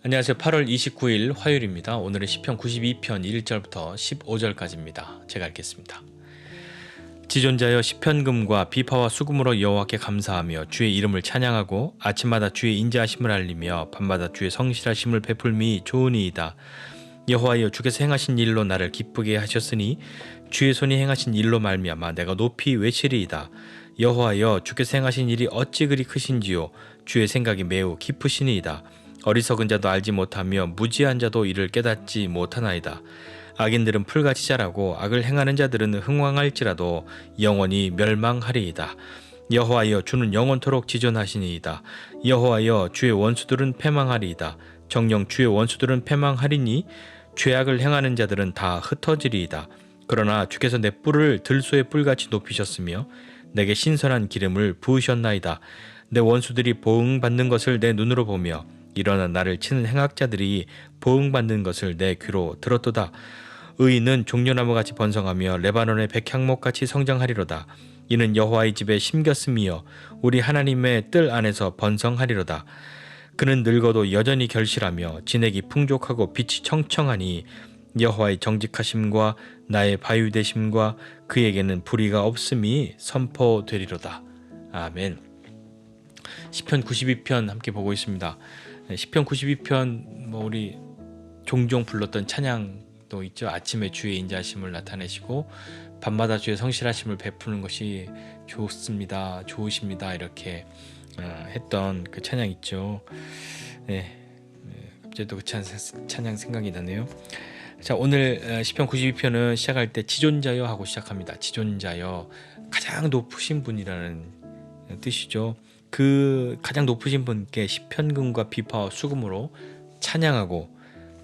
안녕하세요. 8월 29일 화요일입니다. 오늘은 시편 92편 1절부터 15절까지입니다. 제가 읽겠습니다. 지존자여 시편금과 비파와 수금으로 여호와께 감사하며 주의 이름을 찬양하고 아침마다 주의 인자하심을 알리며 밤마다 주의 성실하심을 베풀미 좋으니이다. 여호와여 주께서 행하신 일로 나를 기쁘게 하셨으니 주의 손이 행하신 일로 말미암아 내가 높이 외치리이다. 여호와여 주께서 행하신 일이 어찌 그리 크신지요 주의 생각이 매우 깊으시니이다. 어리석은 자도 알지 못하며 무지한 자도 이를 깨닫지 못하나이다. 악인들은 풀같이 자라고 악을 행하는 자들은 흥왕할지라도 영원히 멸망하리이다. 여호와여 주는 영원토록 지존하시니이다. 여호와여 주의 원수들은 패망하리이다. 정녕 주의 원수들은 패망하리니 죄악을 행하는 자들은 다 흩어지리이다. 그러나 주께서 내 뿔을 들소의 뿔같이 높이셨으며 내게 신선한 기름을 부으셨나이다. 내 원수들이 보응받는 것을 내 눈으로 보며 일어나 나를 치는 행악자들이 보응받는 것을 내 귀로 들었도다. 의인은 종려나무같이 번성하며 레바논의 백향목같이 성장하리로다. 이는 여호와의 집에 심겼음이여 우리 하나님의 뜰 안에서 번성하리로다. 그는 늙어도 여전히 결실하며 진액이 풍족하고 빛이 청청하니 여호와의 정직하심과 나의 바유되심과 그에게는 불의가 없음이 선포되리로다. 아멘. 시편 92편 함께 보고 있습니다. 시편 92편 우리 종종 불렀던 찬양도 있죠. 아침에 주의 인자하심을 나타내시고 밤마다 주의 성실하심을 베푸는 것이 좋습니다. 좋으십니다. 이렇게 했던 그 찬양 있죠. 갑자기 또 그 찬양 생각이 나네요. 자, 오늘 시편 92편은 시작할 때 지존자여 하고 시작합니다. 지존자여, 가장 높으신 분이라는 뜻이죠. 그 가장 높으신 분께 시편금과 비파와 수금으로 찬양하고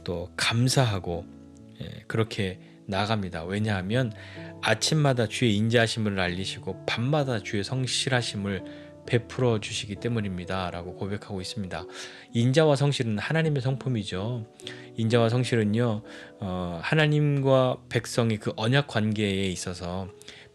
또 감사하고 그렇게 나아갑니다. 왜냐하면 아침마다 주의 인자하심을 알리시고 밤마다 주의 성실하심을 베풀어 주시기 때문입니다 라고 고백하고 있습니다. 인자와 성실은 하나님의 성품이죠. 인자와 성실은요, 하나님과 백성의 그 언약 관계에 있어서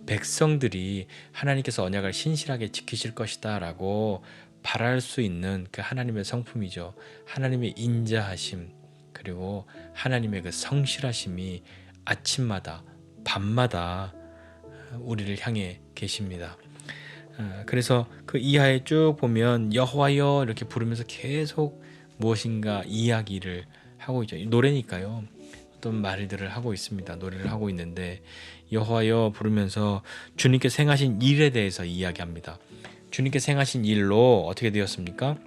백성들이 하나님께서 언약을 신실하게 지키실 것이다 라고 바랄 수 있는 그 하나님의 성품이죠. 하나님의 인자하심, 그리고 하나님의 그 성실하심이 아침마다 밤마다 우리를 향해 계십니다. 그래서 그 이하에 쭉 보면 여호와여 이렇게 부르면서 계속 무엇인가 이야기를 하고 있죠. 노래니까요. 어떤 말들을 하고 있습니다. 노래를 하고 있는데 여호와여 부르면서 주님께서 행하신 일에 대해서 이야기합니다. 주님께서 행하신 일로 어떻게 되었습니까?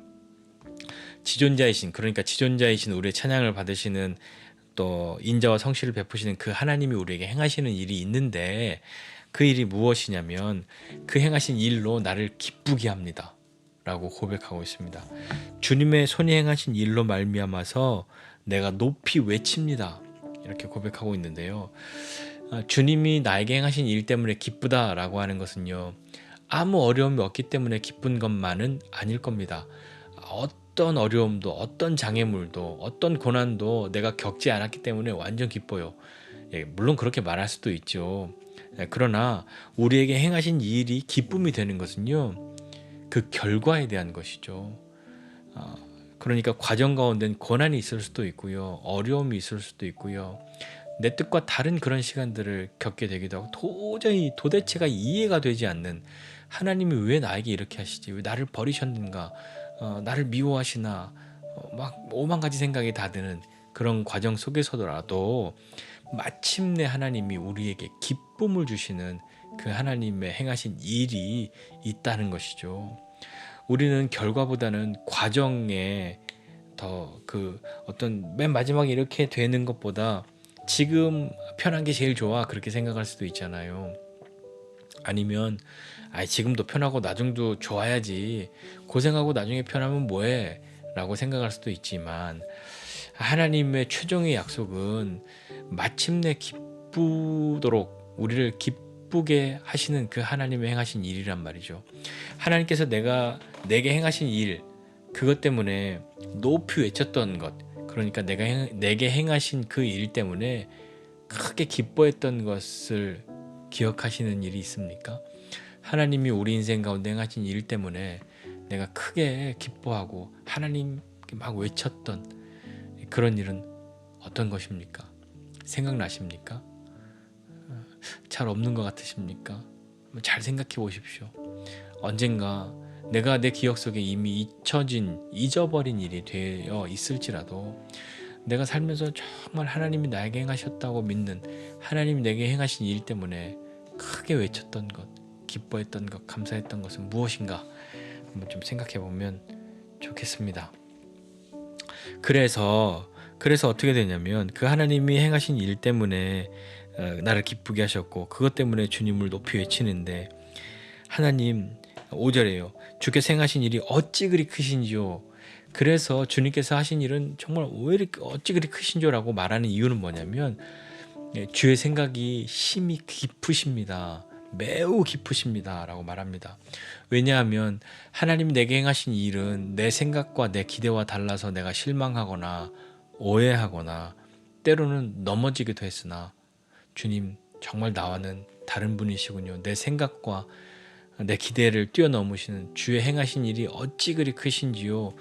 지존자이신, 그러니까 지존자이신 우리의 찬양을 받으시는 또 인자와 성실을 베푸시는 그 하나님이 우리에게 행하시는 일이 있는데 그 일이 무엇이냐면 그 행하신 일로 나를 기쁘게 합니다 라고 고백하고 있습니다. 주님의 손이 행하신 일로 말미암아서 내가 높이 외칩니다 이렇게 고백하고 있는데요. 주님이 나에게 행하신 일 때문에 기쁘다라고 하는 것은요, 아무 어려움이 없기 때문에 기쁜 것만은 아닐 겁니다. 어떤 어려움도, 어떤 장애물도, 어떤 고난도 내가 겪지 않았기 때문에 완전 기뻐요. 물론 그렇게 말할 수도 있죠. 그러나 우리에게 행하신 일이 기쁨이 되는 것은요, 그 결과에 대한 것이죠. 그러니까 과정 가운데는 고난이 있을 수도 있고요, 어려움이 있을 수도 있고요, 내 뜻과 다른 그런 시간들을 겪게 되기도 하고 도저히 도대체가 이해가 되지 않는, 하나님이 왜 나에게 이렇게 하시지, 왜 나를 버리셨는가, 나를 미워하시나, 막 오만 가지 생각이 다 드는 그런 과정 속에서더라도 마침내 하나님이 우리에게 기쁨을 주시는 그 하나님의 행하신 일이 있다는 것이죠. 우리는 결과보다는 과정에 더 그 어떤 맨 마지막에 이렇게 되는 것보다 지금 편한 게 제일 좋아 그렇게 생각할 수도 있잖아요. 아니면 지금도 편하고 나중도 좋아야지, 고생하고 나중에 편하면 뭐해 라고 생각할 수도 있지만 하나님의 최종의 약속은 마침내 기쁘도록 우리를 기쁘게 하시는 그 하나님의 행하신 일이란 말이죠. 하나님께서 내게 행하신 일, 그것 때문에 높이 외쳤던 것, 그러니까 내게 행하신 그 일 때문에 크게 기뻐했던 것을 기억하시는 일이 있습니까? 하나님이 우리 인생 가운데 행하신 일 때문에 내가 크게 기뻐하고 하나님께 막 외쳤던 그런 일은 어떤 것입니까? 생각나십니까? 잘 없는 것 같으십니까? 잘 생각해 보십시오. 언젠가 내가 내 기억 속에 이미 잊어버린 일이 되어 있을지라도 내가 살면서 정말 하나님이 나에게 행하셨다고 믿는, 하나님이 내게 행하신 일 때문에 크게 외쳤던 것, 기뻐했던 것, 감사했던 것은 무엇인가 한번 좀 생각해 보면 좋겠습니다. 그래서 어떻게 되냐면 그 하나님이 행하신 일 때문에 나를 기쁘게 하셨고, 그것 때문에 주님을 높이 외치는데, 하나님 5절에요. 주께서 행하신 일이 어찌 그리 크신지요. 그래서 주님께서 하신 일은 정말 왜 이렇게 어찌 그리 크신지요라고 말하는 이유는 뭐냐면, 주의 생각이 심히 깊으십니다. 매우 깊으십니다 라고 말합니다. 왜냐하면 하나님이 내게 행하신 일은 내 생각과 내 기대와 달라서 내가 실망하거나 오해하거나 때로는 넘어지기도 했으나, 주님 정말 나와는 다른 분이시군요. 내 생각과 내 기대를 뛰어넘으시는 주의 행하신 일이 어찌 그리 크신지요.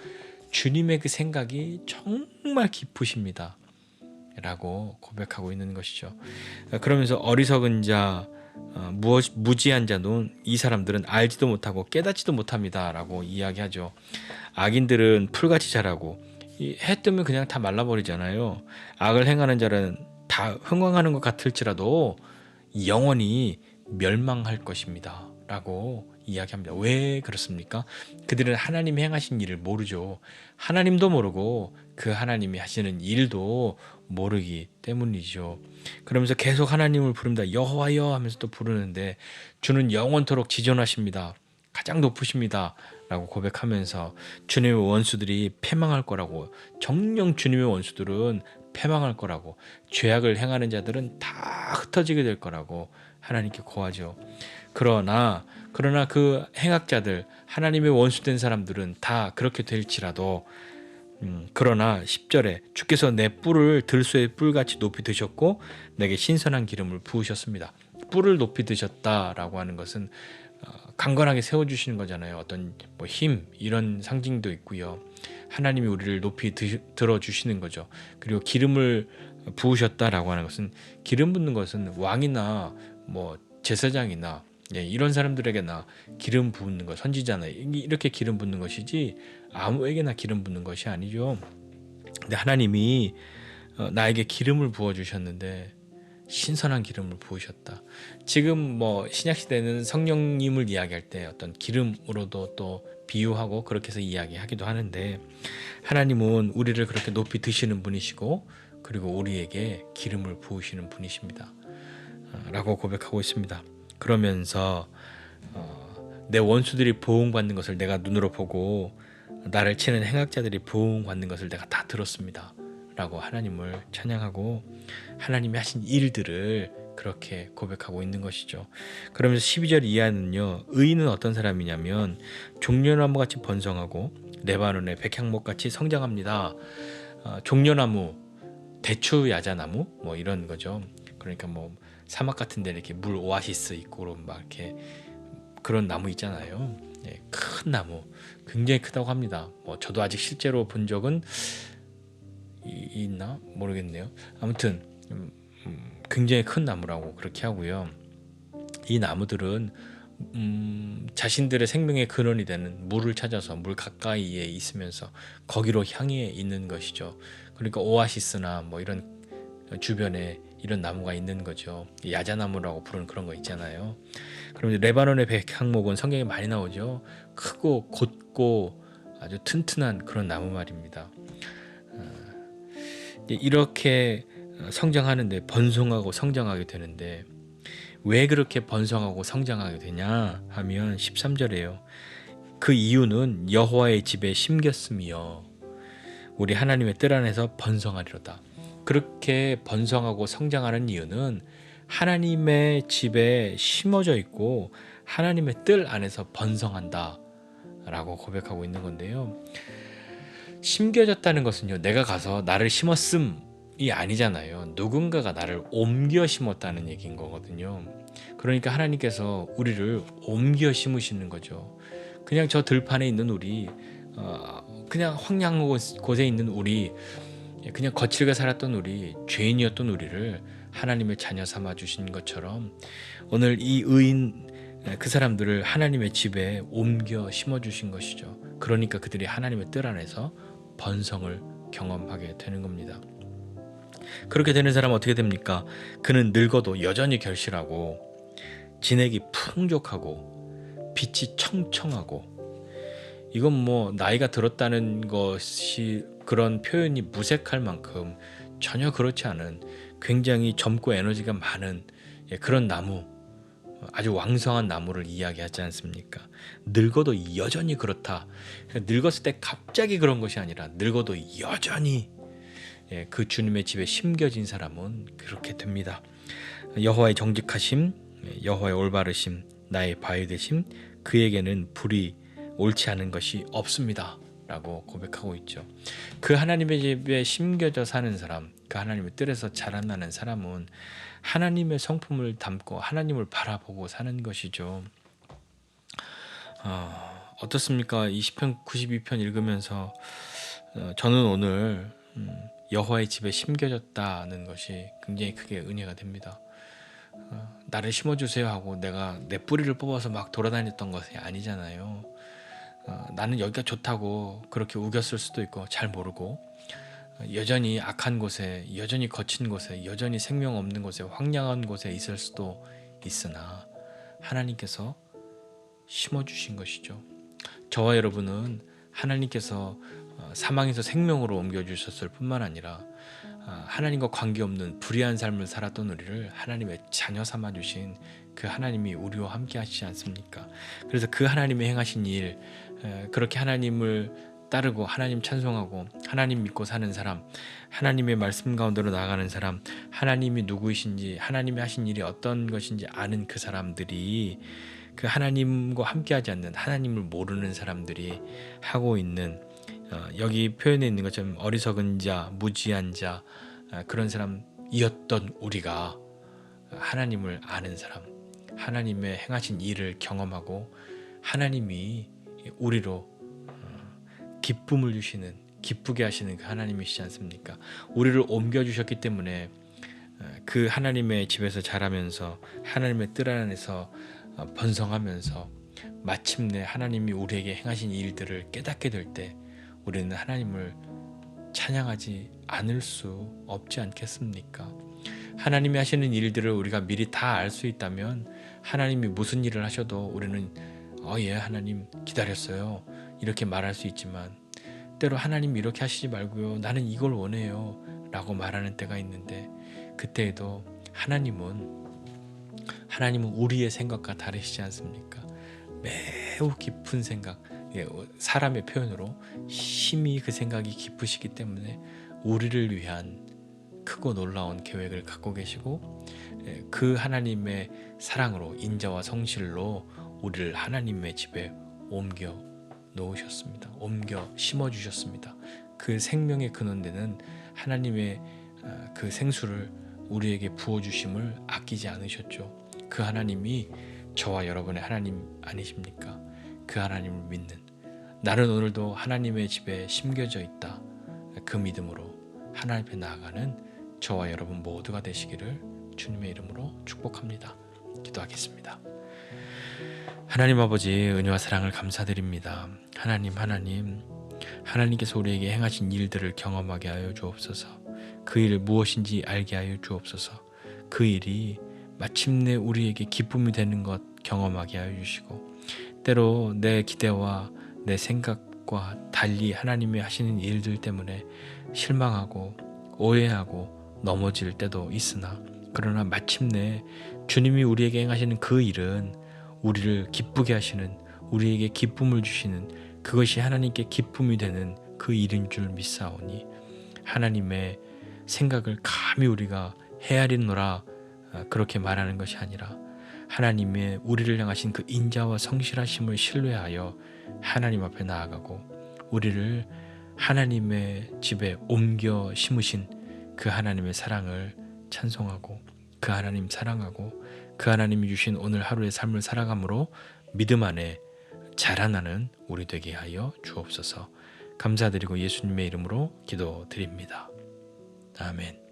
주님의 그 생각이 정말 깊으십니다 라고 고백하고 있는 것이죠. 그러면서 어리석은 자, 무지한 자는 이 사람들은 알지도 못하고 깨닫지도 못합니다 라고 이야기하죠. 악인들은 풀같이 자라고 해 뜨면 그냥 다 말라버리잖아요. 악을 행하는 자는 다 흥황하는 것 같을지라도 영원히 멸망할 것입니다 라고 이야기합니다. 왜 그렇습니까? 그들은 하나님이 행하신 일을 모르죠. 하나님도 모르고 그 하나님이 하시는 일도 모르기 때문이죠. 그러면서 계속 하나님을 부릅니다. 여호와여 하면서 또 부르는데, 주는 영원토록 지존하십니다. 가장 높으십니다 라고 고백하면서 주님의 원수들이 패망할 거라고, 정녕 주님의 원수들은 패망할 거라고, 죄악을 행하는 자들은 다 흩어지게 될 거라고 하나님께 고하죠. 그러나 그 행악자들, 하나님의 원수된 사람들은 다 그렇게 될지라도, 그러나 10절에 주께서 내 뿔을 들소의 뿔같이 높이 드셨고 내게 신선한 기름을 부으셨습니다. 뿔을 높이 드셨다라고 하는 것은 강건하게 세워주시는 거잖아요. 어떤 힘, 이런 상징도 있고요. 하나님이 우리를 높이 들어주시는 거죠. 그리고 기름을 부으셨다라고 하는 것은, 기름 붓는 것은 왕이나 제사장이나 이런 사람들에게나 기름 붓는 것, 선지자나 이렇게 기름 붓는 것이지 아무에게나 기름 붓는 것이 아니죠. 근데 하나님이 나에게 기름을 부어주셨는데 신선한 기름을 부으셨다. 지금 신약시대는 성령님을 이야기할 때 어떤 기름으로도 또 비유하고 그렇게 해서 이야기하기도 하는데, 하나님은 우리를 그렇게 높이 드시는 분이시고 그리고 우리에게 기름을 부으시는 분이십니다 라고 고백하고 있습니다. 그러면서 내 원수들이 보응받는 것을 내가 눈으로 보고 나를 치는 행악자들이 보응받는 것을 내가 다 들었습니다 라고 하나님을 찬양하고 하나님이 하신 일들을 그렇게 고백하고 있는 것이죠. 그러면서 12절 이하는요, 의인은 어떤 사람이냐면 종려나무같이 번성하고 레바논의 백향목같이 성장합니다. 종려나무, 대추 야자나무 이런 거죠. 그러니까 사막 같은 데 이렇게 물 오아시스 있고 막 이렇게 그런 나무 있잖아요. 큰 나무, 굉장히 크다고 합니다. 저도 아직 실제로 본 적은 있나 모르겠네요. 아무튼 굉장히 큰 나무라고 그렇게 하고요. 이 나무들은 자신들의 생명의 근원이 되는 물을 찾아서 물 가까이에 있으면서 거기로 향해 있는 것이죠. 그러니까 오아시스나 이런 주변에 이런 나무가 있는 거죠. 야자나무라고 부르는 그런 거 있잖아요. 그럼 레바논의 백향목은 성경에 많이 나오죠. 크고 곧고 아주 튼튼한 그런 나무 말입니다. 이렇게 성장하는데, 번성하고 성장하게 되는데, 왜 그렇게 번성하고 성장하게 되냐 하면 13절에요. 그 이유는 여호와의 집에 심겼음이요 우리 하나님의 뜰 안에서 번성하리로다. 그렇게 번성하고 성장하는 이유는 하나님의 집에 심어져 있고 하나님의 뜰 안에서 번성한다 라고 고백하고 있는 건데요. 심겨졌다는 것은요, 내가 가서 나를 심었음이 아니잖아요. 누군가가 나를 옮겨 심었다는 얘기인 거거든요. 그러니까 하나님께서 우리를 옮겨 심으시는 거죠. 그냥 저 들판에 있는 우리, 그냥 황량한 곳에 있는 우리, 그냥 거칠게 살았던 우리, 죄인이었던 우리를 하나님의 자녀 삼아 주신 것처럼 오늘 이 의인 그 사람들을 하나님의 집에 옮겨 심어 주신 것이죠. 그러니까 그들이 하나님의 뜻 안에서 번성을 경험하게 되는 겁니다. 그렇게 되는 사람은 어떻게 됩니까? 그는 늙어도 여전히 결실하고 진액이 풍족하고 빛이 청청하고, 이건 뭐 나이가 들었다는 것이 그런 표현이 무색할 만큼 전혀 그렇지 않은 굉장히 젊고 에너지가 많은 그런 나무, 아주 왕성한 나무를 이야기하지 않습니까? 늙어도 여전히 그렇다. 늙었을 때 갑자기 그런 것이 아니라 늙어도 여전히 그 주님의 집에 심겨진 사람은 그렇게 됩니다. 여호와의 정직하심, 여호와의 올바르심, 나의 바위되심, 그에게는 불이 옳지 않은 것이 없습니다 라고 고백하고 있죠. 그 하나님의 집에 심겨져 사는 사람, 그 하나님의 뜰에서 자라나는 사람은 하나님의 성품을 담고 하나님을 바라보고 사는 것이죠. 어떻습니까? 이 시편 92편 읽으면서 저는 오늘 여호와의 집에 심겨졌다는 것이 굉장히 크게 은혜가 됩니다. 나를 심어주세요 하고 내가 내 뿌리를 뽑아서 막 돌아다녔던 것이 아니잖아요. 나는 여기가 좋다고 그렇게 우겼을 수도 있고 잘 모르고 여전히 악한 곳에, 여전히 거친 곳에, 여전히 생명 없는 곳에, 황량한 곳에 있을 수도 있으나 하나님께서 심어주신 것이죠. 저와 여러분은 하나님께서 사망에서 생명으로 옮겨주셨을 뿐만 아니라 하나님과 관계없는 불의한 삶을 살았던 우리를 하나님의 자녀 삼아주신 그 하나님이 우리와 함께 하시지 않습니까? 그래서 그 하나님의 행하신 일, 그렇게 하나님을 따르고 하나님 찬송하고 하나님 믿고 사는 사람, 하나님의 말씀 가운데로 나아가는 사람, 하나님이 누구이신지, 하나님이 하신 일이 어떤 것인지 아는 그 사람들이, 그 하나님과 함께하지 않는, 하나님을 모르는 사람들이 하고 있는, 여기 표현에 있는 것처럼 어리석은 자, 무지한 자, 그런 사람이었던 우리가 하나님을 아는 사람, 하나님의 행하신 일을 경험하고 하나님이 우리로 기쁨을 주시는, 기쁘게 하시는 그 하나님이시지 않습니까? 우리를 옮겨주셨기 때문에 그 하나님의 집에서 자라면서 하나님의 뜰 안에서 번성하면서 마침내 하나님이 우리에게 행하신 일들을 깨닫게 될 때 우리는 하나님을 찬양하지 않을 수 없지 않겠습니까? 하나님이 하시는 일들을 우리가 미리 다 알 수 있다면 하나님이 무슨 일을 하셔도 우리는 예, 하나님 기다렸어요 이렇게 말할 수 있지만, 때로 하나님 이렇게 하시지 말고요, 나는 이걸 원해요 라고 말하는 때가 있는데, 그때에도 하나님은 우리의 생각과 다르시지 않습니까? 매우 깊은 생각, 사람의 표현으로 심히 그 생각이 깊으시기 때문에 우리를 위한 크고 놀라운 계획을 갖고 계시고, 그 하나님의 사랑으로, 인자와 성실로 우리를 하나님의 집에 옮겨 놓으셨습니다. 옮겨 심어 주셨습니다. 그 생명의 근원되는 하나님의 그 생수를 우리에게 부어 주심을 아끼지 않으셨죠. 그 하나님이 저와 여러분의 하나님 아니십니까? 그 하나님을 믿는, 나는 오늘도 하나님의 집에 심겨져 있다, 그 믿음으로 하나님 앞에 나아가는 저와 여러분 모두가 되시기를 주님의 이름으로 축복합니다. 기도하겠습니다. 하나님 아버지, 은혜와 사랑을 감사드립니다. 하나님께서 우리에게 행하신 일들을 경험하게 하여 주옵소서. 그 일 무엇인지 알게 하여 주옵소서. 그 일이 마침내 우리에게 기쁨이 되는 것 경험하게 하여 주시고, 때로 내 기대와 내 생각과 달리 하나님이 하시는 일들 때문에 실망하고 오해하고 넘어질 때도 있으나, 그러나 마침내 주님이 우리에게 행하시는 그 일은 우리를 기쁘게 하시는, 우리에게 기쁨을 주시는, 그것이 하나님께 기쁨이 되는 그 일인 줄 믿사오니, 하나님의 생각을 감히 우리가 헤아리노라 그렇게 말하는 것이 아니라 하나님의 우리를 향하신 그 인자와 성실하심을 신뢰하여 하나님 앞에 나아가고, 우리를 하나님의 집에 옮겨 심으신 그 하나님의 사랑을 찬송하고, 그 하나님 사랑하고, 그 하나님이 주신 오늘 하루의 삶을 살아감으로 믿음 안에 자라나는 우리 되게 하여 주옵소서. 감사드리고 예수님의 이름으로 기도드립니다. 아멘.